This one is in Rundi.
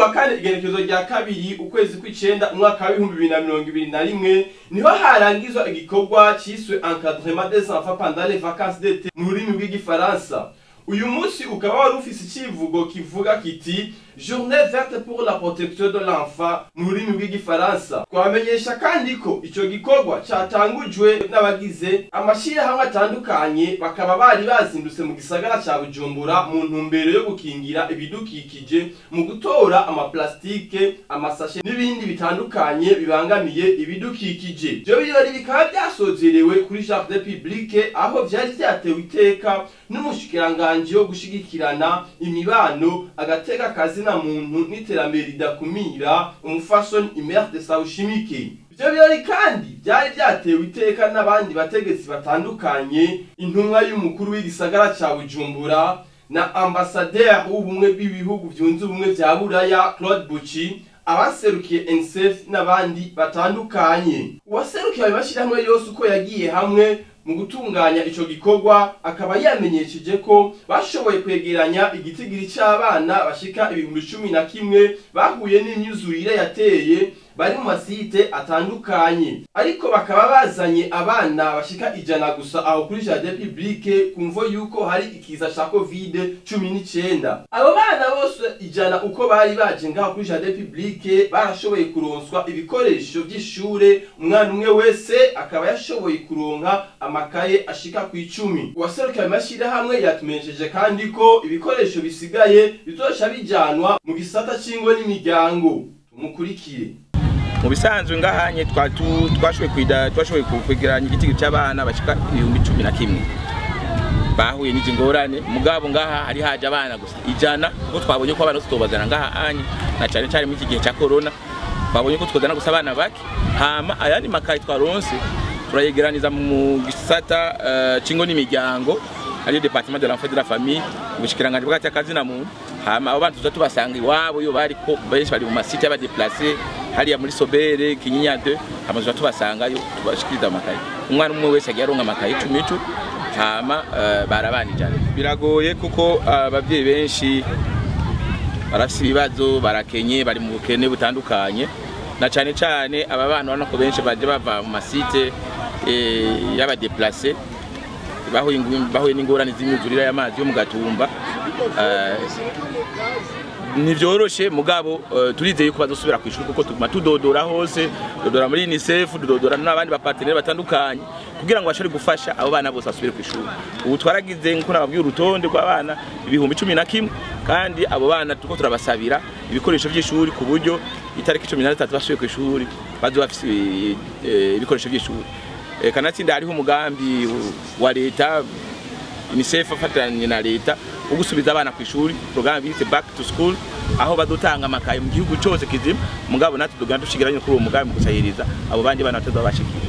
wa kane igenekerezo rya kabiri ukwezi kw'icenda umwaka wa 2021 niho harangizwa igikorwa cyiswe encadrement des enfants pendant les vacances d'été mu rurimi rw'igifaransa. Uyu munsi ukaba wari ufise icivugo kivuga kiti Journée verte pour la protection de l'enfant mu rurimi rw'igifaransa. Twamenyesha kandi ko ico gikorwa catangujwe n'abagize amashirahamwe atandukanye bakaba bari bazindutse mu gisagara ca Bujumbura mu ntumbero yo gukingira ibidukikije mu gutora amaplastike, amasashe n'ibindi bitandukanye bibangamiye ibidukikije. Ivyo birori bikaba byasozerewe kuri Jardin Public aho vyari vyatewe iteka n'umushikiranganje wo gushigikirana imibano agateka kazi na muntu n'iterambere ridakumira umufasoni Imerte Sawushimike. Ivyo birori kandi byari byatewe iteka n'abandi bategetsi batandukanye, intumwa y'umukuru w'igisagara ca Bujumbura na ambassadeur w'ubumwe bw'ibihugu byunze ubumwe vya Buraya Claude Buchi, abaserukiye NSF n'abandi batandukanye. Uwaserukiye abashirahamwe yose uko yagiye hamwe mu gutunganya ico gikorwa akaba yamenyesheje ko bashoboye kwegeranya igitigiri c'abana bashika 11,000 bahuye n'imyuzurire yateye bari mu masite atandukanye, ariko bakaba bazanye abana bashika 100 gusa aho kuri Jardin Public kumvo yuko hari ikiza ca COVID-19. Abo bana bose 100 uko bari baje ngaho kuri Jardin Public barashoboye kuronswa ibikoresho by'ishure, umwana umwe wese akaba yashoboye kuronka amakaye ashika ku 10. Uwaserukiye amashirahamwe yatumenyesheje kandi ko ibikoresho bisigaye bizoca bijanwa mu gisata c'ingo n'imiryango. Tumukurikire. Mu bisanzwe ngahanye twashoboye kwegeranya igitigiri cy'abana bashika 11,000 bahuye n'izingorane. Mugabo ngaha hari haje abana gusa 100 kuko twabonye ko abana tutobazana ngaha anye na cyane mu iki gihe cya corona babonye ko twozana gusa abana bake. Hama ayandi makaye twaronse turayegeraniza mu gisata cingo n'imiryango ari département de l'enfant de la famille ubushikiranganje bw'akazi na muntu. Hama abo bantu tuzatubasanga iwabo yo bari ko benshi bari mu masite y'abadeplacer hariya muri Sobere Kinyinya 2 amazu tubasanga yo tubashikiriza amakaye. Umwana umwe wese agiye aronka amakaye 10. Hama barabanijana biragoye kuko abavyeyi benshi barafise ibibazo, barakenye, bari mu bukene butandukanye, na cyane aba bana ubona ko benshi baje bava mu masite y'abadeplacer bahuye n'ingorane z'imyuzurire y'amazi yo mu Gatumba. Nivyoroshe mugabo turizeye ko bazosubira kwishura kuko tuguma tudodora hose, dodora muri UNICEF, dodora n'abandi bapartenere batandukanye kugira ngo bashobore gufasha abo bana bose basubire kwishura. Ubu twaragize nko nababwiye urutonde rw'abana 11,000 kandi abo bana tuko turabasabira ibikoresho by'ishuri ku buryo itariki 13 basubiye kwishuri bazo bafise ibikoresho by'ishuri. Kanatsinda hariho umugambi wa leta UNICEF afatanye na leta ugusubiza abana ku ishuri, program bise back to school aho badutanga amakaye mu gihugu cyose kizima. Mugabo natwe tuganda dushigiranye kuri uwo mugambi gusahiriza abo bandi bana batazabashikira.